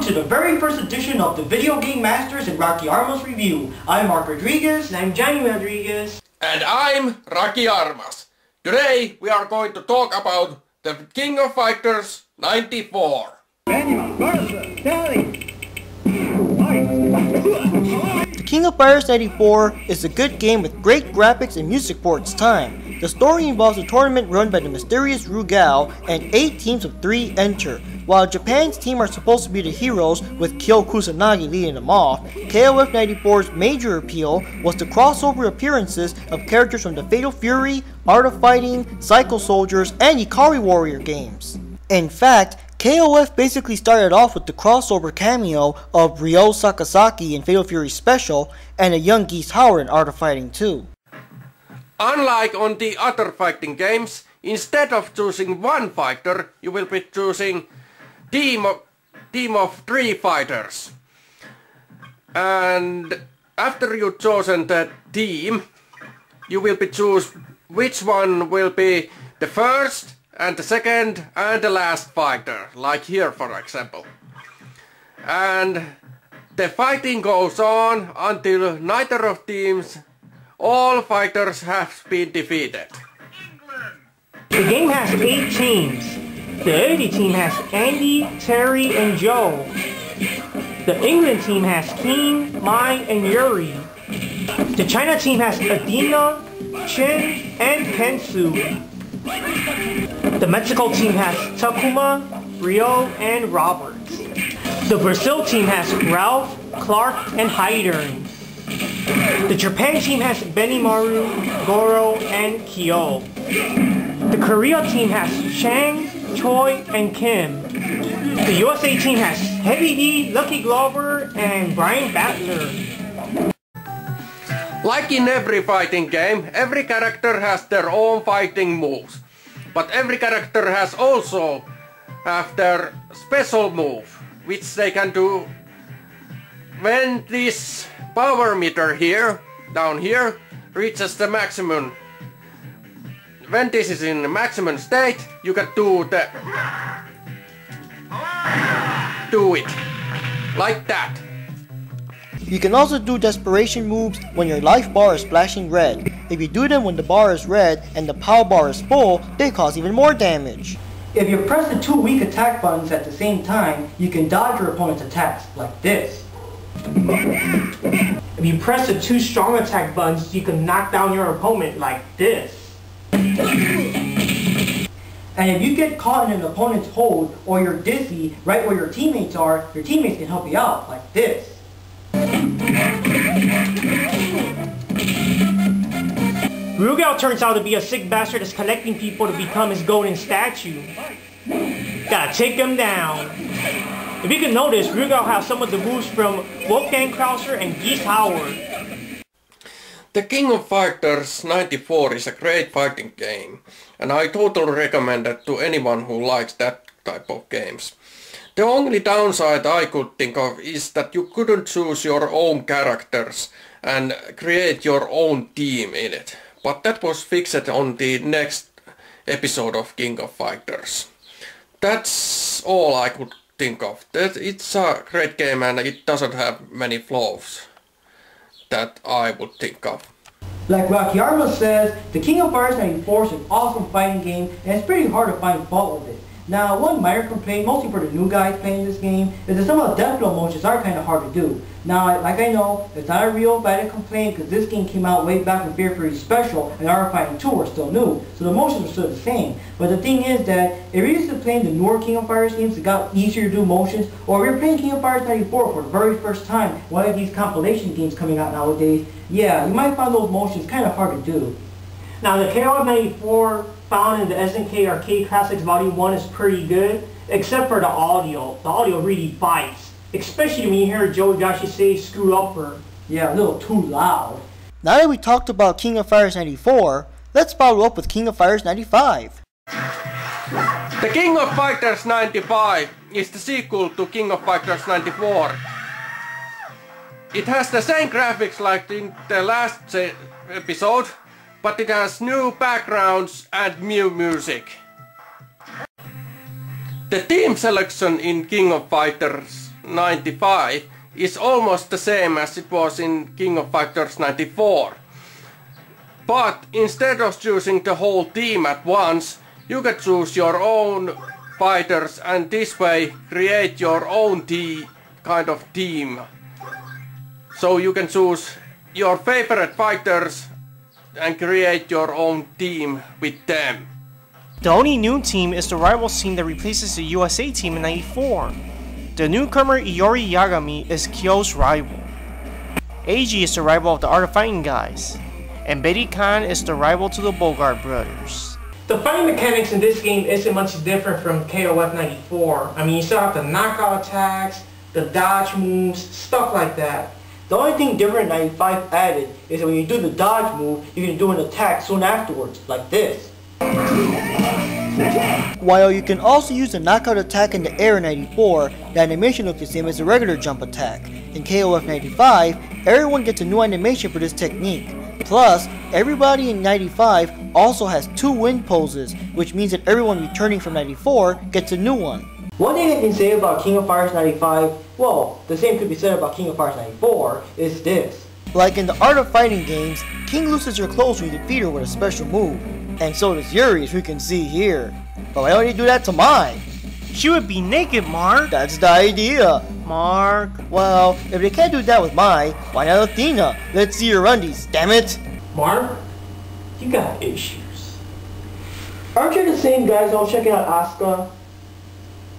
welcome to the very first edition of the Video Game Masters and Rakiarmas Review. I'm Mark Rodriguez. And I'm Johnny Rodriguez. And I'm Rakiarmas. Today we are going to talk about the King of Fighters 94. The King of Fighters 94 is a good game with great graphics and music for its time. The story involves a tournament run by the mysterious Rugal and 8 teams of 3 enter. While Japan's team are supposed to be the heroes with Kyo Kusanagi leading them off, KOF 94's major appeal was the crossover appearances of characters from the Fatal Fury, Art of Fighting, Psycho Soldiers, and Ikari Warrior games. In fact, KOF basically started off with the crossover cameo of Ryo Sakazaki in Fatal Fury Special and a young Geese Howard in Art of Fighting 2. Unlike on the other fighting games, instead of choosing one fighter, you will be choosing team of 3 fighters. And after you've chosen the team, you will be choose which one will be the first and the second and the last fighter, like here for example. And the fighting goes on until neither of teams, all fighters have been defeated. The game has 8 teams. The Italy team has Andy, Terry, and Joe. The England team has King, Mai, and Yuri. The China team has Adina, Chen, and Kensu. The Mexico team has Takuma, Rio, and Roberts. The Brazil team has Ralph, Clark, and Haidern. The Japan team has Benimaru, Goro, and Kyo. The Korea team has Chang, Choi, and Kim. The USA team has Heavy D, Lucky Glover, and Brian Battler. Like in every fighting game, every character has their own fighting moves. But every character has also their special move, which they can do when this power meter here, down here, reaches the maximum. When this is in the maximum state, you can do it like that. You can also do desperation moves when your life bar is flashing red. If you do them when the bar is red and the power bar is full, they cause even more damage. If you press the 2 weak attack buttons at the same time, you can dodge your opponent's attacks, like this. If you press the 2 strong attack buttons, you can knock down your opponent like this. And if you get caught in an opponent's hold or you're dizzy right where your teammates are, your teammates can help you out, like this. Rugal turns out to be a sick bastard that's collecting people to become his golden statue. Gotta take him down. If you can notice, Rugal has some of the moves from Wolfgang Krauser and Geese Howard. The King of Fighters 94 is a great fighting game, and I totally recommend it to anyone who likes that type of games. The only downside I could think of is that you couldn't choose your own characters and create your own team in it. But that was fixed on the next episode of King of Fighters. That's all I could think of. It's a great game and it doesn't have many flaws that I would think of. Like Rakiarmas says, the King of Fighters 94 is an awesome fighting game and it's pretty hard to find fault with it. Now, one minor complaint, mostly for the new guys playing this game, is that some of the death blow motions are kind of hard to do. Now, like I know, it's not a real valid complaint because this game came out way back when Fatal Fury Special and Art of Fighting 2 were still new, so the motions are still the same. But the thing is that if you're used to playing the newer King of Fighters games, it got easier to do motions, or if you're playing King of Fighters 94 for the very first time, one of these compilation games coming out nowadays, yeah, you might find those motions kind of hard to do. Now, the KOF 94 found in the SNK Arcade Classics Volume 1 is pretty good, except for the audio. The audio really bites, especially when you hear Joe Joshi say screw up her. Yeah, a little too loud. Now that we talked about King of Fighters 94, let's follow up with King of Fighters 95. The King of Fighters 95 is the sequel to King of Fighters 94. It has the same graphics like in the last episode, but it has new backgrounds and new music. The team selection in King of Fighters 95 is almost the same as it was in King of Fighters 94. But instead of choosing the whole team at once, you can choose your own fighters and this way create your own kind of team. So you can choose your favorite fighters and create your own team with them. The only new team is the Rivals team that replaces the USA team in 94. The newcomer Iori Yagami is Kyo's rival. Eiji is the rival of the Art of Fighting guys. And Betty Khan is the rival to the Bogart brothers. The fighting mechanics in this game isn't much different from KOF 94. I mean, you still have the knockout attacks, the dodge moves, stuff like that. The only thing different 95 added is that when you do the dodge move, you can do an attack soon afterwards, like this. While you can also use the knockout attack in the air in 94, the animation looks the same as the regular jump attack. In KOF 95, everyone gets a new animation for this technique. Plus, everybody in 95 also has 2 wind poses, which means that everyone returning from 94 gets a new one. One thing I can say about King of Fighters 95, well, the same could be said about King of Fighters 94, is this. Like in the Art of Fighting games, King loses her clothes when you defeat her with a special move. And so does Yuri, as we can see here. But why don't you do that to Mai? She would be naked, Mark. That's the idea. Mark. Well, if they can't do that with Mai, why not Athena? Let's see your undies, damn it. Mark, you got issues. Aren't you the same guys all checking out Asuka?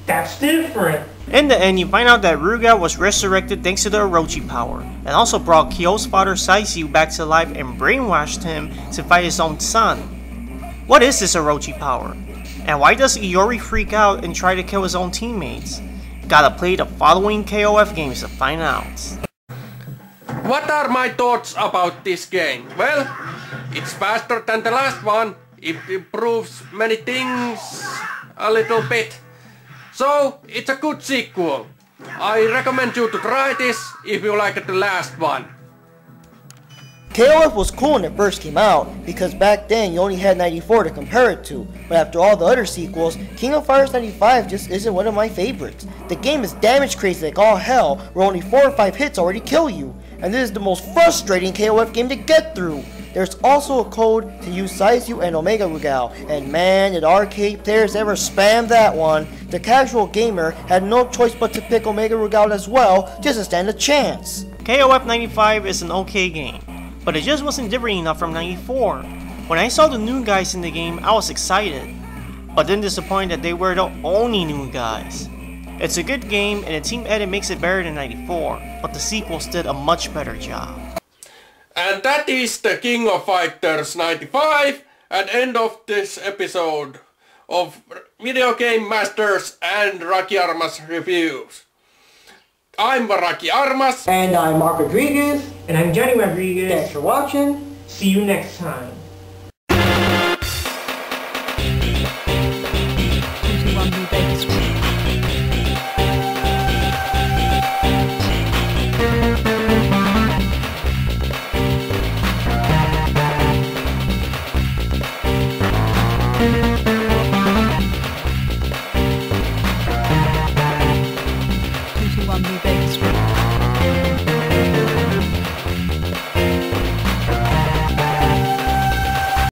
That's different. In the end, you find out that Rugal was resurrected thanks to the Orochi power, and also brought Kyo's father Saisyu back to life and brainwashed him to fight his own son. What is this Orochi power? And why does Iori freak out and try to kill his own teammates? Gotta play the following KOF games to find out. What are my thoughts about this game? Well, it's faster than the last one. It improves many things a little bit. So, it's a good sequel. I recommend you to try this if you liked the last one. KOF was cool when it first came out, because back then you only had 94 to compare it to, but after all the other sequels, King of Fighters 95 just isn't one of my favorites. The game is damage crazy like all hell, where only 4 or 5 hits already kill you, and this is the most frustrating KOF game to get through. There's also a code to use Saisyu and Omega Rugal, and man, did arcade players ever spam that one. The casual gamer had no choice but to pick Omega Rugal as well, just to stand a chance. KOF 95 is an okay game, but it just wasn't different enough from 94. When I saw the new guys in the game, I was excited, but then disappointed that they were the only new guys. It's a good game and the team edit makes it better than 94, but the sequels did a much better job. And that is the King of Fighters 95 and end of this episode of VideoGameMasters and Rakiarmas Reviews. I'm Rakiarmas. And I'm Mark Rodriguez. And I'm Johnny Rodriguez. Thanks for watching. See you next time. One new baby.